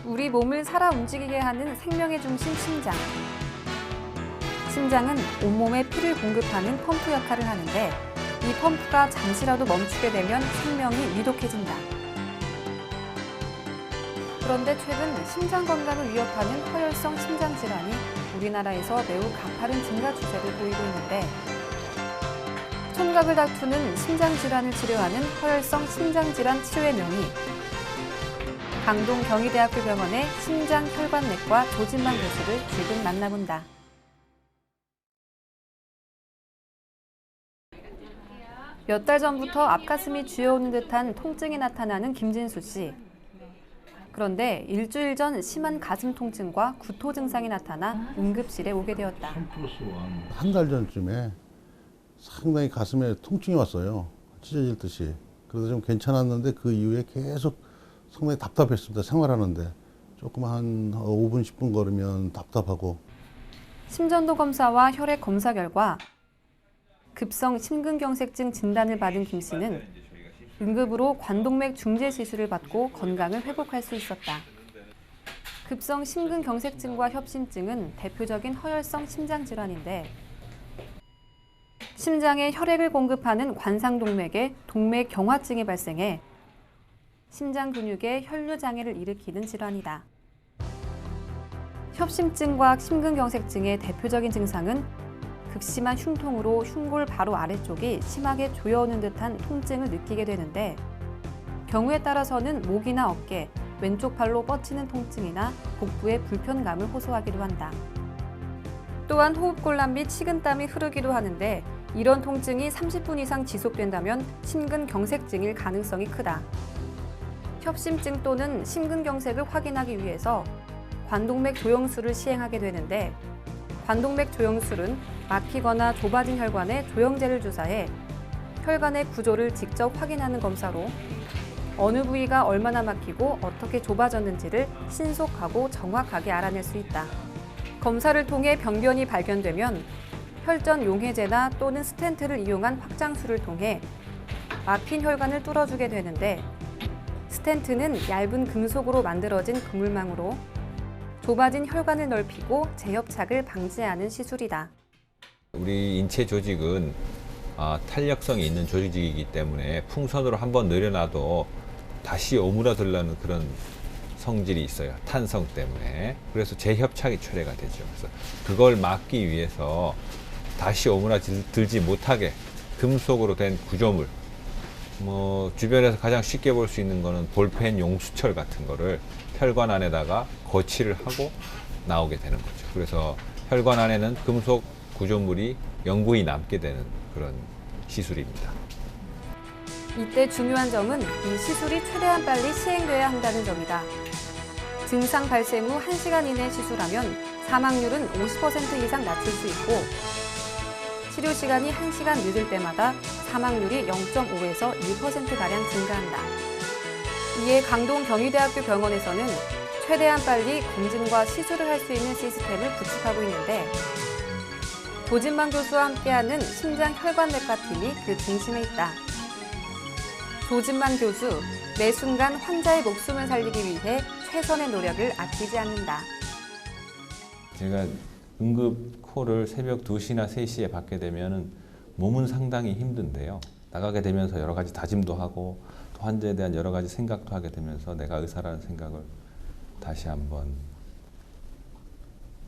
우리 몸을 살아 움직이게 하는 생명의 중심 심장. 심장은 온몸에 피를 공급하는 펌프 역할을 하는데 이 펌프가 잠시라도 멈추게 되면 생명이 위독해진다. 그런데 최근 심장 건강을 위협하는 허혈성 심장 질환이 우리나라에서 매우 가파른 증가 추세를 보이고 있는데 촌각을 다투는 심장 질환을 치료하는 허혈성 심장 질환 치료의 명의 강동 경희대학교 병원의 심장혈관내과 조진만 교수를 지금 만나본다. 몇 달 전부터 앞가슴이 쥐어오는 듯한 통증이 나타나는 김진수 씨. 그런데 일주일 전 심한 가슴 통증과 구토 증상이 나타나 응급실에 오게 되었다. 한 달 전쯤에 상당히 가슴에 통증이 왔어요. 찢어질 듯이. 그래서 좀 괜찮았는데 그 이후에 계속 상당히 답답했습니다. 생활하는데. 조금 한 5분, 10분 걸으면 답답하고. 심전도 검사와 혈액 검사 결과 급성 심근경색증 진단을 받은 김 씨는 응급으로 관동맥 중재 시술을 받고 건강을 회복할 수 있었다. 급성 심근경색증과 협심증은 대표적인 허혈성 심장 질환인데 심장에 혈액을 공급하는 관상동맥에 동맥 경화증이 발생해 심장 근육에 혈류 장애를 일으키는 질환이다. 협심증과 심근경색증의 대표적인 증상은 극심한 흉통으로 흉골 바로 아래쪽이 심하게 조여오는 듯한 통증을 느끼게 되는데 경우에 따라서는 목이나 어깨, 왼쪽 팔로 뻗치는 통증이나 복부의 불편감을 호소하기도 한다. 또한 호흡곤란 및 식은땀이 흐르기도 하는데 이런 통증이 30분 이상 지속된다면 심근경색증일 가능성이 크다. 협심증 또는 심근경색을 확인하기 위해서 관동맥 조영술을 시행하게 되는데 관동맥 조영술은 막히거나 좁아진 혈관에 조영제를 주사해 혈관의 구조를 직접 확인하는 검사로 어느 부위가 얼마나 막히고 어떻게 좁아졌는지를 신속하고 정확하게 알아낼 수 있다. 검사를 통해 병변이 발견되면 혈전 용해제나 또는 스텐트를 이용한 확장술을 통해 막힌 혈관을 뚫어주게 되는데 스텐트는 얇은 금속으로 만들어진 그물망으로 좁아진 혈관을 넓히고 재협착을 방지하는 시술이다. 우리 인체 조직은 탄력성이 있는 조직이기 때문에 풍선으로 한번 늘여놔도 다시 오므라들라는 그런 성질이 있어요. 탄성 때문에. 그래서 재협착이 초래가 되죠. 그래서 그걸 막기 위해서 다시 오므라들지 못하게 금속으로 된 구조물, 주변에서 가장 쉽게 볼 수 있는 거는 볼펜 용수철 같은 거를 혈관 안에다가 거치를 하고 나오게 되는 거죠. 그래서 혈관 안에는 금속 구조물이 영구히 남게 되는 그런 시술입니다. 이때 중요한 점은 이 시술이 최대한 빨리 시행돼야 한다는 점이다. 증상 발생 후 1시간 이내 시술하면 사망률은 50% 이상 낮출 수 있고 치료 시간이 1시간 늦을 때마다 사망률이 0.5에서 1%가량 증가한다. 이에 강동 경희대학교 병원에서는 최대한 빨리 검진과 시술을 할 수 있는 시스템을 구축하고 있는데 조진만 교수와 함께하는 심장혈관내과 팀이 그 중심에 있다. 조진만 교수, 매 순간 환자의 목숨을 살리기 위해 최선의 노력을 아끼지 않는다. 제가 응급 콜을 새벽 2시나 3시에 받게 되면 몸은 상당히 힘든데요. 나가게 되면서 여러 가지 다짐도 하고 또 환자에 대한 여러 가지 생각도 하게 되면서 내가 의사라는 생각을 다시 한번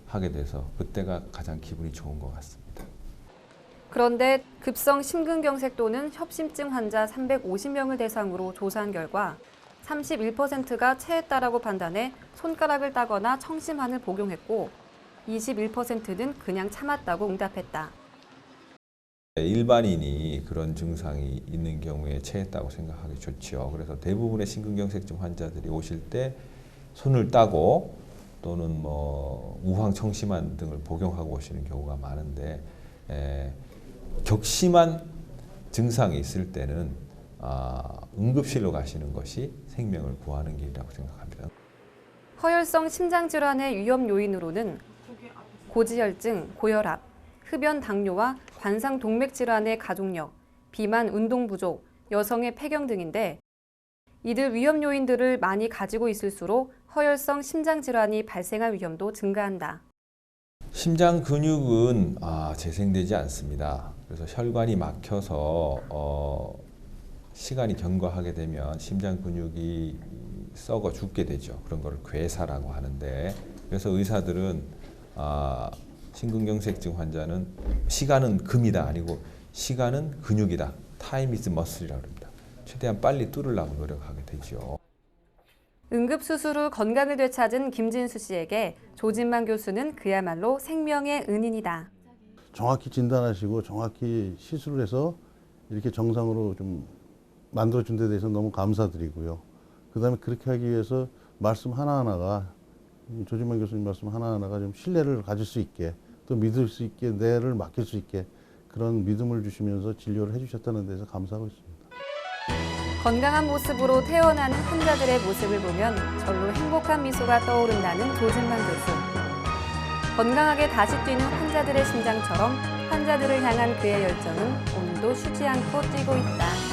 하게 돼서 그때가 가장 기분이 좋은 것 같습니다. 그런데 급성 심근경색 또는 협심증 환자 350명을 대상으로 조사한 결과 31%가 체했다라고 판단해 손가락을 따거나 청심환을 복용했고 21%는 그냥 참았다고 응답했다. 일반인이 그런 증상이 있는 경우에 체했다고 생각하기 좋죠. 그래서 대부분의 심근경색증 환자들이 오실 때 손을 따고 또는 우황청심환 등을 복용하고 오시는 경우가 많은데 격심한 증상이 있을 때는 응급실로 가시는 것이 생명을 구하는 길이라고 생각합니다. 허혈성 심장질환의 위험 요인으로는 고지혈증, 고혈압, 흡연 당뇨와 관상 동맥 질환의 가족력, 비만 운동 부족, 여성의 폐경 등인데 이들 위험 요인들을 많이 가지고 있을수록 허혈성 심장 질환이 발생할 위험도 증가한다. 심장 근육은 재생되지 않습니다. 그래서 혈관이 막혀서 시간이 경과하게 되면 심장 근육이 썩어 죽게 되죠. 그런 걸 괴사라고 하는데, 그래서 의사들은 심근경색증 환자는 시간은 금이다 아니고 시간은 근육이다. Time is muscle이라고 합니다. 최대한 빨리 뚫으려고 노력하게 되죠. 응급수술 후 건강을 되찾은 김진수 씨에게 조진만 교수는 그야말로 생명의 은인이다. 정확히 진단하시고 정확히 시술을 해서 이렇게 정상으로 좀 만들어준 데 대해서 너무 감사드리고요. 그 다음에 그렇게 하기 위해서 말씀 하나하나가, 조진만 교수님 말씀 하나하나가 좀 신뢰를 가질 수 있게, 또 믿을 수 있게, 뇌를 맡길 수 있게 그런 믿음을 주시면서 진료를 해주셨다는 데서 감사하고 있습니다. 건강한 모습으로 태어나는 환자들의 모습을 보면 절로 행복한 미소가 떠오른다는 조진만 교수. 건강하게 다시 뛰는 환자들의 심장처럼 환자들을 향한 그의 열정은 오늘도 쉬지 않고 뛰고 있다.